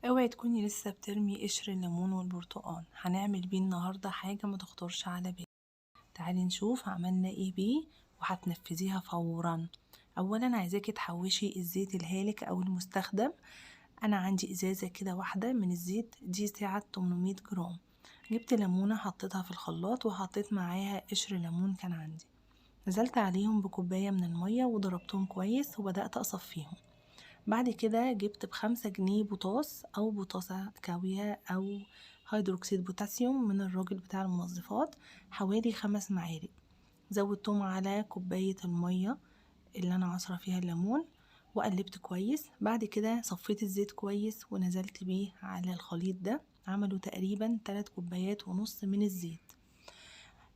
اوعي تكوني لسه بترمي قشر الليمون والبرتقال. هنعمل بيه النهارده حاجه ما تخطرش على بالك. تعالي نشوف عملنا ايه بيه وهتنفذيها فورا. اولا عايزاكي تحوشي الزيت الهالك او المستخدم. انا عندي ازازه كده واحده من الزيت دي سعه 800 جرام. جبت ليمونه حطيتها في الخلاط وحطيت معاها قشر ليمون كان عندي. نزلت عليهم بكوبايه من الميه وضربتهم كويس وبدات اصفيهم. بعد كده جبت ب5 جنيه بوتاص أو بوتاصة كاوية أو هيدروكسيد بوتاسيوم من الراجل بتاع المنظفات، حوالي 5 معالق. زودتهم على كوباية المية اللي أنا عصرة فيها الليمون وقلبت كويس. بعد كده صفيت الزيت كويس ونزلت بيه على الخليط ده، عملوا تقريبا 3 كوبايات ونص من الزيت.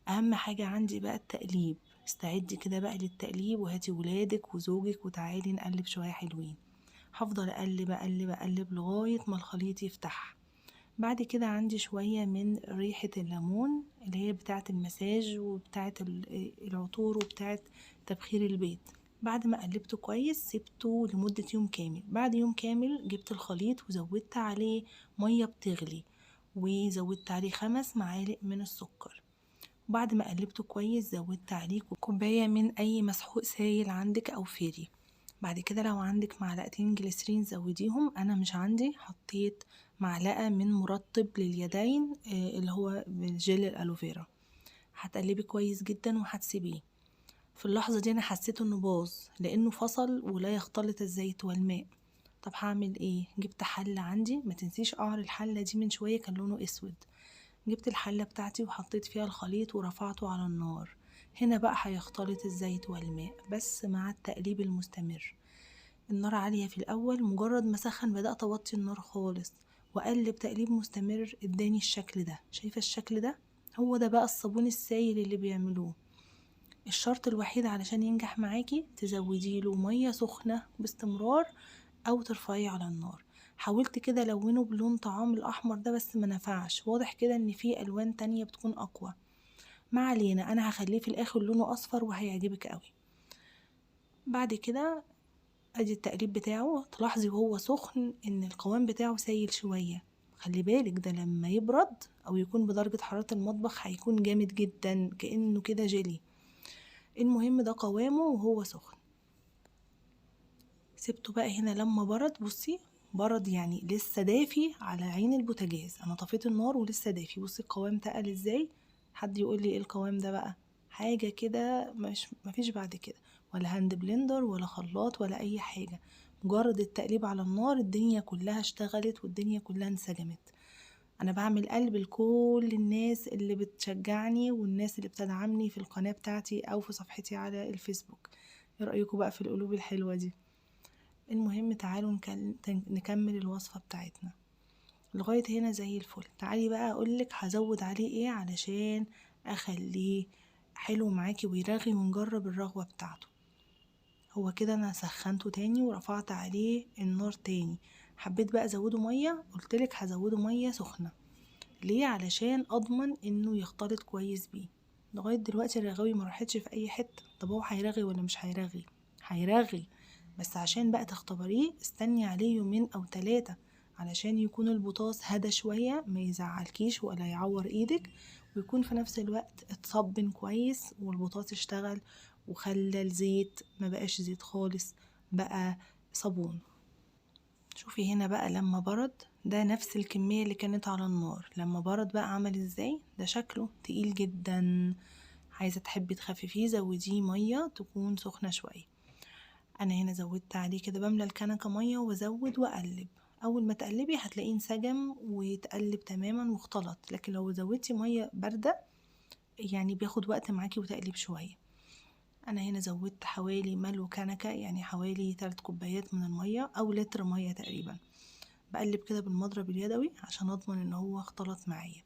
أهم حاجة عندي بقى التقليب. استعدي كده بقى للتقليب وهاتي ولادك وزوجك وتعالي نقلب شوية حلوين. هفضل اقلب اقلب اقلب لغاية ما الخليط يفتح. بعد كده عندي شوية من ريحة الليمون اللي هي بتاعة المساج وبتاعة العطور وبتاعة تبخير البيت. بعد ما قلبته كويس سبته لمدة يوم كامل. بعد يوم كامل جبت الخليط وزودت عليه مية بتغلي وزودت عليه 5 معالق من السكر. بعد ما قلبته كويس زودت عليه كوباية من أي مسحوق سايل عندك أو فيري. بعد كده لو عندك معلقتين جليسرين زوديهم. أنا مش عندي، حطيت معلقة من مرطب لليدين اللي هو جل الألوفيرا. هتقلبي كويس جدا وهتسيبيه. في اللحظة دي أنا حسيت إنه باظ لأنه فصل ولا يختلط الزيت والماء. طب هعمل ايه؟ جبت حلة عندي، ما تنسيش قعر الحلة دي من شوية كان لونه اسود. جبت الحلة بتاعتي وحطيت فيها الخليط ورفعته على النار. هنا بقى هيختلط الزيت والماء بس مع التقليب المستمر. النار عالية في الأول، مجرد ما سخن بدأت أوطي النار خالص وأقلب تقليب مستمر. اداني الشكل ده، شايفة الشكل ده؟ هو ده بقى الصابون السائل اللي بيعملوه. الشرط الوحيد علشان ينجح معاكي تزوديله مية سخنة باستمرار أو ترفعيه على النار. حاولت كده ألونه بلون طعام الأحمر ده بس ما نفعش، واضح كده إن في ألوان تانية بتكون أقوى. ما علينا، أنا هخليه في الآخر لونه أصفر وهيعجبك قوي. بعد كده ادي التقليب بتاعه. تلاحظي وهو سخن ان القوام بتاعه سايل شوية. خلي بالك ده لما يبرد او يكون بدرجة حرارة المطبخ هيكون جامد جدا كأنه كده جيلي. المهم ده قوامه وهو سخن. سبته بقى هنا لما برد. بصي برد يعني لسه دافي على عين البوتاجاز. انا طفيت النار ولسه دافي. بصي القوام تقل ازاي. حد يقول لي ايه القوام ده بقى؟ حاجة كده مش مفيش بعد كده ولا هاند بلندر ولا خلاط ولا اي حاجة. مجرد التقليب على النار الدنيا كلها اشتغلت والدنيا كلها انسجمت. انا بعمل قلب لكل الناس اللي بتشجعني والناس اللي بتدعمني في القناة بتاعتي او في صفحتي على الفيسبوك. ايه رأيكم بقى في القلوب الحلوة دي؟ المهم تعالوا نكمل الوصفة بتاعتنا. لغاية هنا زي الفل. تعالي بقى اقولك هزود عليه ايه علشان اخليه حلو معاكي ويرغي ونجرب الرغوة بتاعته. هو كده انا سخنته تاني ورفعت عليه النار تاني. حبيت بقى ازوده مية، قلتلك هزوده مية سخنة. ليه؟ علشان اضمن انه يختلط كويس بيه. لغاية دلوقتي الرغاوي ما راحتش في اي حتة. طب هو هيرغي ولا مش هيرغي؟ هيرغي، بس عشان بقى تختبريه استني عليه يومين او 3 علشان يكون البطاطس هدى شوية ما يزعلكيش ولا يعور ايدك، ويكون في نفس الوقت اتصبن كويس والبطاطس اشتغل وخلى الزيت ما بقاش زيت خالص، بقى صابون. شوفي هنا بقى لما برد ده نفس الكمية اللي كانت على النار. لما برد بقى عمل ازاي؟ ده شكله تقيل جدا. عايزة تحبي تخففيه زوديه مية تكون سخنة شوية. انا هنا زودت عليه كده، بملى الكنكة مية وازود واقلب. اول ما تقلبي هتلاقيه انسجم ويتقلب تماما واختلط. لكن لو زودتي مية باردة يعني بياخد وقت معاكي وتقلب شوية. انا هنا زودت حوالي ملو كنكة، يعني حوالي 3 كوبايات من المية او لتر مية تقريبا. بقلب كده بالمضرب اليدوي عشان اضمن ان هو اختلط معايا.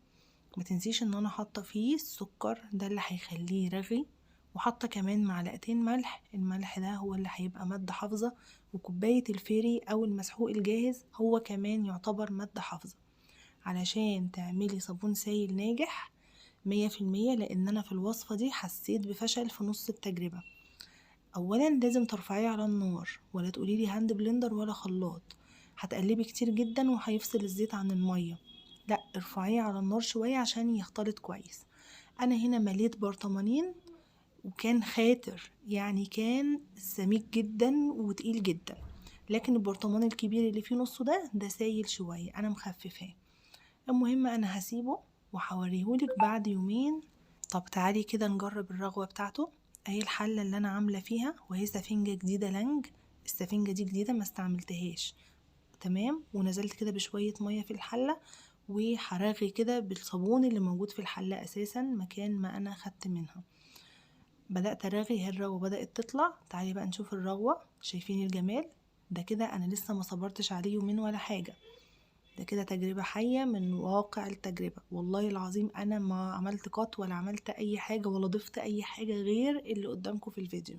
ما تنسيش ان انا حاطه فيه السكر ده اللي هيخليه يرغي، وحاطه كمان معلقتين ملح. الملح ده هو اللي هيبقى مادة حافظة. وكوباية الفيري او المسحوق الجاهز هو كمان يعتبر مادة حافظة علشان تعملي صابون سايل ناجح 100%. لان انا في الوصفة دي حسيت بفشل في نص التجربة. اولا لازم ترفعيه على النار ولا تقوليلي هاند بلندر ولا خلاط. هتقلبي كتير جدا وهيفصل الزيت عن المية. لا، ارفعيه على النار شوية عشان يختلط كويس. انا هنا مليت برطمانين وكان خاتر، يعني كان سميك جدا وتقيل جدا، لكن البرطمان الكبير اللي فيه نصه ده سايل شوية، انا مخففاه. المهم انا هسيبه وهوريهولك بعد يومين. طب تعالي كده نجرب الرغوة بتاعته. اهي الحلة اللي انا عاملة فيها، وهي سفنجة جديدة لانج. السفنجة دي جديدة ما استعملتهاش، تمام. ونزلت كده بشوية مية في الحلة، وحرغي كده بالصابون اللي موجود في الحلة اساسا مكان ما انا خدت منها. بدأت ارغي، هي الرغوة بدأت تطلع. تعالي بقى نشوف الرغوة. شايفين الجمال ده؟ كده انا لسه ما صبرتش عليه يومين ولا حاجة، ده كده تجربة حية من واقع التجربة. والله العظيم انا ما عملت قط ولا عملت اي حاجة ولا ضفت اي حاجة غير اللي قدامكم في الفيديو.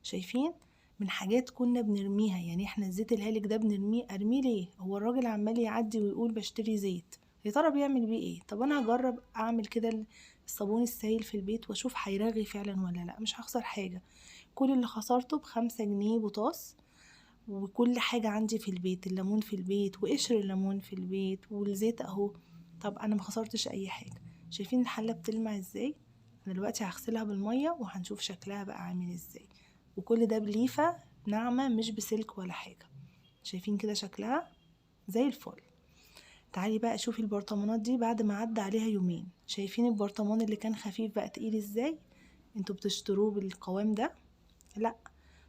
شايفين؟ من حاجات كنا بنرميها، يعني احنا الزيت الهالك ده بنرميه. ارميه ليه؟ هو الراجل عمال يعدي ويقول بشتري زيت، يا ترى بيعمل بيه ايه؟ طب انا هجرب اعمل كده الصابون السائل في البيت واشوف هيرغي فعلا ولا لا. مش هخسر حاجة، كل اللي خسرته ب5 جنيه بوتاص، وكل حاجة عندي في البيت، الليمون في البيت وقشر الليمون في البيت والزيت اهو. طب انا ما خسرتش اي حاجة. شايفين الحلة بتلمع ازاي؟ انا دلوقتي هغسلها بالمية وهنشوف شكلها بقى عامل ازاي. وكل ده بليفة ناعمة مش بسلك ولا حاجة. شايفين كده شكلها زي الفل. تعالي بقى شوفي البرطمانات دي بعد ما عدى عليها يومين. شايفين البرطمان اللي كان خفيف بقى تقيل ازاي؟ انتوا بتشتروه بالقوام ده؟ لا.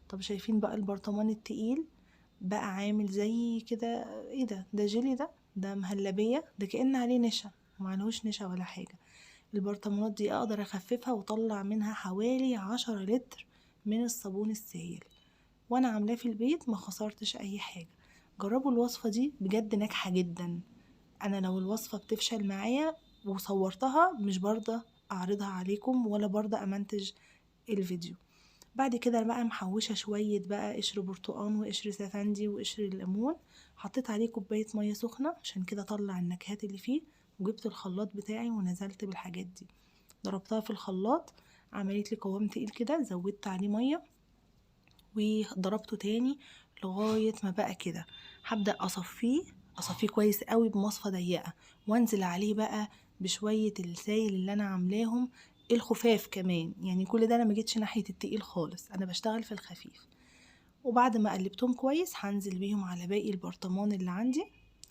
طب شايفين بقى البرطمان التقيل بقى عامل زي كده؟ ايه ده جيلي، ده مهلبية، ده كأن عليه نشا، ومعلهوش نشا ولا حاجة. البرطمانات دي اقدر اخففها واطلع منها حوالي 10 لتر من الصابون السائل، وانا عاملاه في البيت ما خسرتش اي حاجة. جربوا الوصفة دي بجد ناجحة جدا. انا لو الوصفة بتفشل معايا وصورتها مش برضه اعرضها عليكم ولا برضه امنتج الفيديو. بعد كده بقى محوشة شوية بقى قشر برتقان وقشر سفندي وقشر الليمون. حطيت عليه كوباية مية سخنة عشان كده طلع النكهات اللي فيه، وجبت الخلاط بتاعي ونزلت بالحاجات دي، ضربتها في الخلاط، عملت لي قوام تقيل كده. زودت عليه مية وضربته تاني لغاية ما بقى كده. هبدأ أصفيه كويس قوي بمصفى ضيقة، وانزل عليه بقى بشوية السائل اللي انا عاملاهم الخفاف كمان. يعني كل ده انا مجيتش ناحية التقيل خالص، انا بشتغل في الخفيف. وبعد ما قلبتهم كويس هنزل بيهم على باقي البرطمان اللي عندي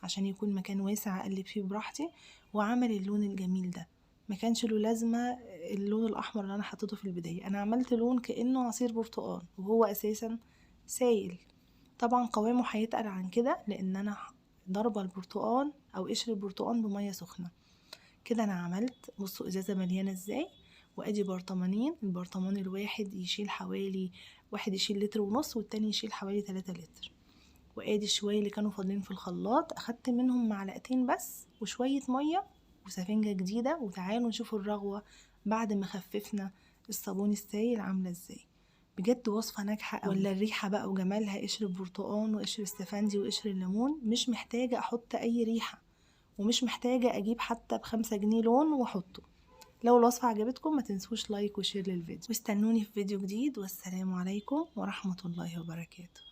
عشان يكون مكان واسع اقلب فيه براحتي. وعمل اللون الجميل ده، ما كانش له لازمه اللون الاحمر اللي انا حطيته في البدايه. انا عملت لون كانه عصير برتقال وهو اساسا سايل. طبعا قوامه هيتقل عن كده لان انا ضربه البرتقال او قشر البرتقال بميه سخنه. كده انا عملت، بصوا ازازه مليانه ازاي، وادي برطمانين. البرطمان الواحد يشيل حوالي، واحد يشيل 1.5 لتر والتاني يشيل حوالي 3 لتر. وادي الشوية اللي كانوا فاضلين في الخلاط اخدت منهم معلقتين بس وشوية مية وسفنجة جديدة. وتعالوا نشوفوا الرغوة بعد ما خففنا الصابون السائل عاملة ازاي. بجد وصفة ناجحة قوي. ولا الريحة بقى وجمالها، قشر البرتقان وقشر السفندي وقشر الليمون، مش محتاجة احط اي ريحة، ومش محتاجة اجيب حتى ب5 جنيه لون واحطه. لو الوصفة عجبتكم ما تنسوش لايك وشير للفيديو، واستنوني في فيديو جديد. والسلام عليكم ورحمة الله وبركاته.